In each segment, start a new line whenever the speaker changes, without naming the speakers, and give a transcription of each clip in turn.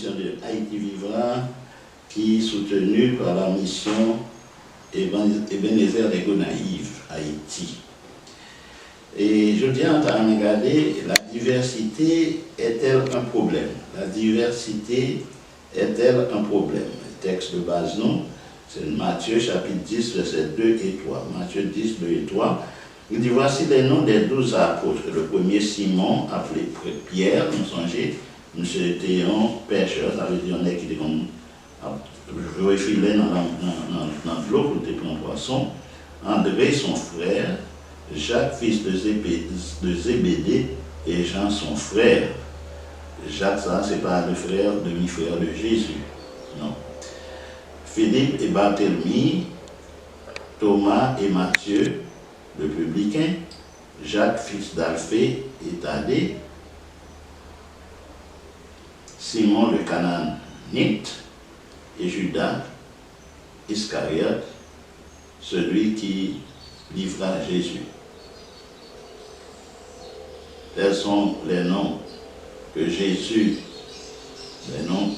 mission de Haïti Vivra, qui est soutenue par la mission Ebenezer des Gonaïves, Haïti. Et je tiens à regarder, la diversité est-elle un problème? La diversité est-elle un problème? Le texte de base, non? C'est Matthieu chapitre 10, versets 2 et 3. Matthieu 10, 2 et 3. Il dit, voici les noms des 12 apôtres. Le premier, Simon, appelé Pierre, nous songez, monsieur était un pêcheur, ça veut dire on est qui était comme jouer filet dans l'eau pour te prendre poisson. André, son frère, Jacques, fils de Zébédée, et Jean, son frère. Jacques, ça, c'est pas le frère, demi-frère de Jésus. Non. Philippe et Barthélemy, Thomas et Matthieu, le publicain, Jacques, fils d'Alphée et Thaddée, Simon le Canaanite et Judas Iscariote, celui qui livra Jésus. Tels sont les noms que Jésus, les noms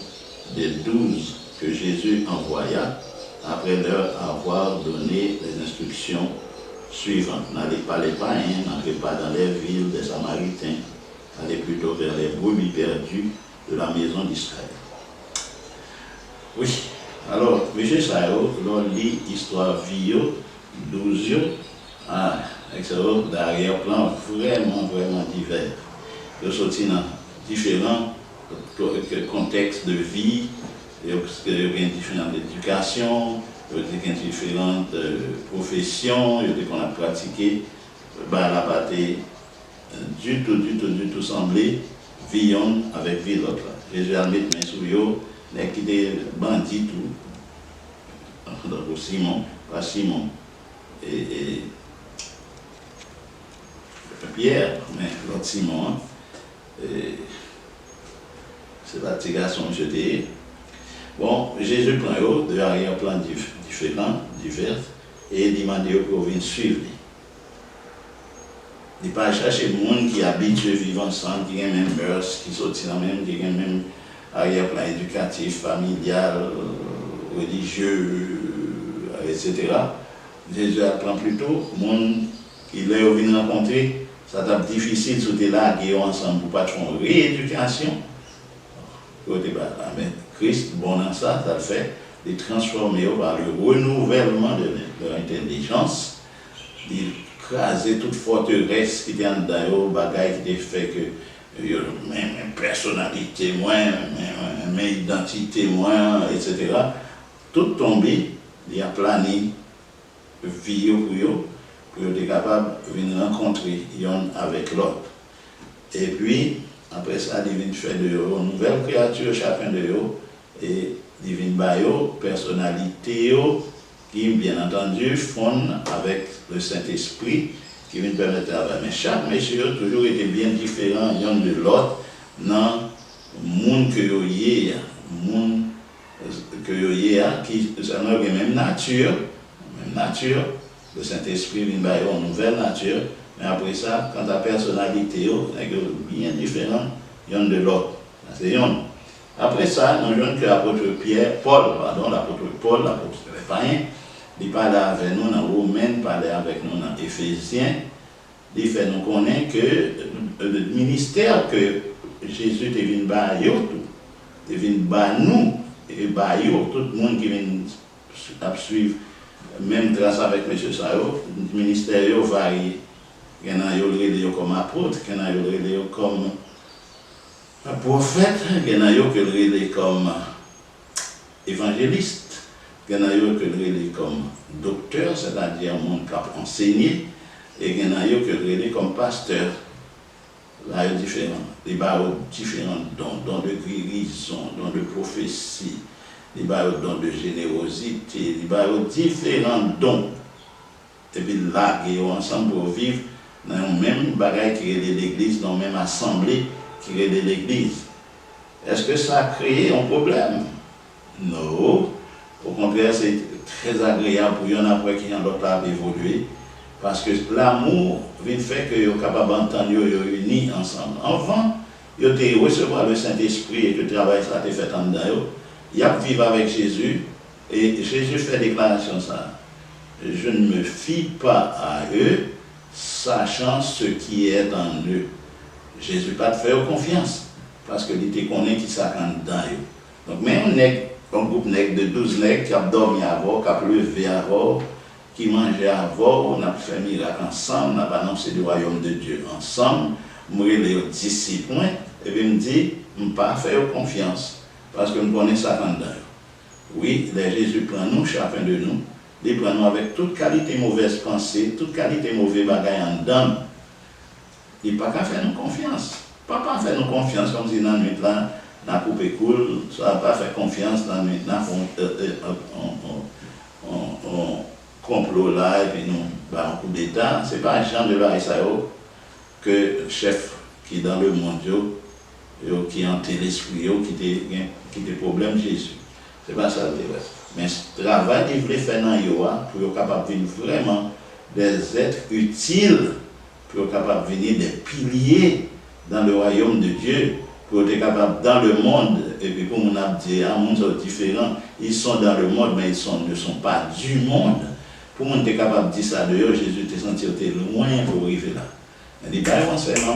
des 12 que Jésus envoya après leur avoir donné les instructions suivantes. N'allez pas les païens, n'entrez pas dans les villes des Samaritains, allez plutôt vers les brebis perdues de la maison d'Israël. Oui, alors, M. Sao, l'on lit l'histoire vieux, 12 avec d'arrière-plan vraiment divers. Ils sont dans différents contextes de vie, il y a différentes éducations, il y a différentes professions, il y a qu'on a pratiqué, la bataille du tout semblé, vivant avec vie l'autre. Jésus a mis main sur eux, mais qui était bandit tout, donc Simon, pas Simon, et Pierre, mais l'autre Simon, c'est la petite garçon jeté. Bon, Jésus prend eux de arrière-plan différents, divers, et il demande pour venir suivre. Il ne pas chercher des gens qui habitent, vivent ensemble, qui ont même mœurs, qui sont dans même, qui ont même arrière-plan éducatif, familial, religieux, etc. Jésus apprend plutôt, les gens qui l'ont venu rencontrer, ça va être difficile de se là, qui sont ensemble pour pas faire une rééducation. Mais Christ, bon dans ça, ça le fait, de transformer par le renouvellement de leur intelligence, d'écraser toute forteresse qui est en dedans, bagaille qui fait que même personnalité moins, même identité moins, etc. Tout tombé, il y a plané, vie pour être capable de venir rencontrer l'un avec l'autre. Et puis, après ça, il vient faire de une nouvelle créature, chacun de eux, et il vient de personnalité qui, bien entendu, fondent avec le Saint-Esprit, qui vient permettre de travailler. Mais chaque monsieur a toujours été bien différent l'un de l'autre dans le monde que vous avez, qui a la même nature, le Saint-Esprit vient de une nouvelle nature. Mais après ça, quand la personnalité est bien différente l'un de l'autre. C'est un. Après ça, nous avons que l'apôtre Paul, l'apôtre païen, il parle avec nous dans Romains, il parle avec nous dans Éphésiens. Il fait nous connaître que le ministère que Jésus est venu nous, et tout le monde qui vient suivre, même grâce avec M. Sao, le ministère varie. Il y en a comme apôtre, il y en a comme prophète, il y en a comme évangéliste, il y en a comme docteur, c'est-à-dire mon cap enseigné, et il y en a comme pasteur. Là, il y a différents dons de guérison, dons de prophétie, dons de générosité, différents dons. Et puis là, ils sont ensemble pour vivre dans le même bagage qui est de l'église, dans la même assemblée qui est de l'église. Est-ce que ça a créé un problème? Non. Au contraire, c'est très agréable pour y en avoir qui en l'autre à évoluer. Parce que l'amour vient faire que vous êtes capable d'entendre unis ensemble. Avant, ils ont recevoir le Saint-Esprit et que le travail sera fait en dedans, ils vivent avec Jésus et Jésus fait déclaration ça. Je ne me fie pas à eux, sachant ce qui est en eux. Jésus pas de faire confiance, parce que il te connaît qui s'accorde dans eux. Donc, même un groupe de 12 nègres qui a dormi avant, qui a levé avant, qui mangeait avant, on a fait miracle ensemble, on a annoncé le royaume de Dieu ensemble, moi les disciples, et puis me dit, je ne peux pas faire confiance, parce que nous connaissons ça dans eux. Oui, Jésus prend nous, chacun de nous, il prend nous avec toute qualité mauvaise pensée, toute qualité mauvaise bagaille en dedans. Il ne peut pas faire nous confiance. Il ne peut pas faire nous confiance comme si dans la nuit là, la coupe est cool, ça ne va pas faire confiance dans la nuit là, on complot là, et puis nous, un coup d'État. Ce n'est pas un genre de l'Aïsaïo que le chef qui est dans le monde, qui est en l'esprit, qui a des problèmes Jésus. Ce n'est pas ça le vrai. Mais ce travail qu'il voulait faire dans Yoa, pour être capable de venir vraiment des êtres utiles, pour être capable de venir des piliers dans le royaume de Dieu, pour être capable dans le monde, et puis pour mon abdi, un monde différent, ils sont dans le monde, mais ils ne sont pas du monde. Pour mon être capable de dire ça de eux, Jésus te senti loin pour arriver là. Il dit, bah enseignement,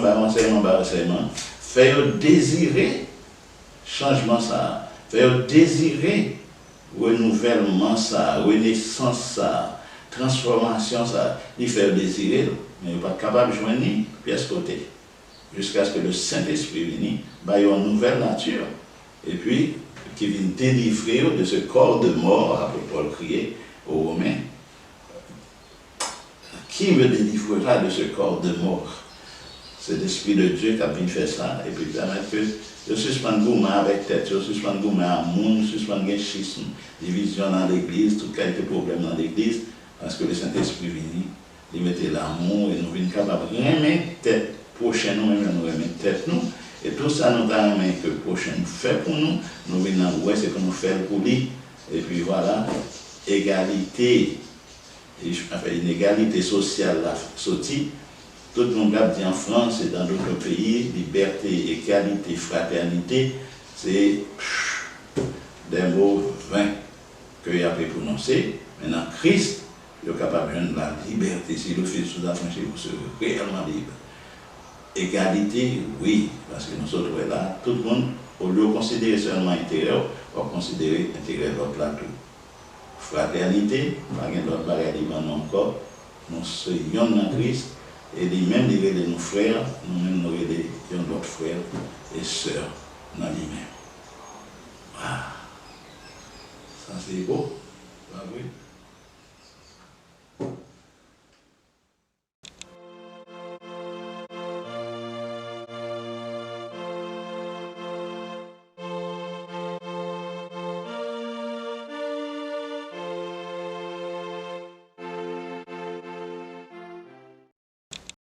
faire désirer changement ça, faire désirer renouvellement ça, renaissance ça, transformation ça, il fait désirer, mais il n'est pas capable de joindre ni pièce côté. Jusqu'à ce que le Saint-Esprit vienne, il y a une nouvelle nature. Et puis, qui vient délivrer de ce corps de mort, après Paul crier aux Romains. Qui me délivrera de ce corps de mort? C'est l'Esprit de Dieu qui a venu faire ça, et puis permettre que je suspends le avec tête, je suspends le à monde, je suspends le schisme, division dans l'église, tout qualité de problème dans l'église, parce que le Saint-Esprit vient, il mettait l'amour et nous venons capables de remettre tête prochaine, nous remettre tête nous, et tout ça nous a remis que prochain nous fait pour nous, nous venons voir ce que nous faisons pour lui, et puis voilà, égalité, une égalité sociale là, sortie. Tout le monde dit en France et dans d'autres pays, liberté, égalité, fraternité, c'est des mots vains qu'il a pu prononcer. Maintenant, Christ est capable de donner la liberté. Si le Fils vous a franchi, vous serez réellement libre. Égalité, oui, parce que nous sommes là, tout le monde, au lieu de considérer seulement intérieur, on va considérer intérieur de l'autre plateau. Fraternité, pas d'autre bagage encore, nous sommes dans Christ. Et lui-même, il est nos frères, nous-mêmes, nous sommes d'autres frères et sœurs dans lui-même. Ah, ça c'est beau, pas vrai?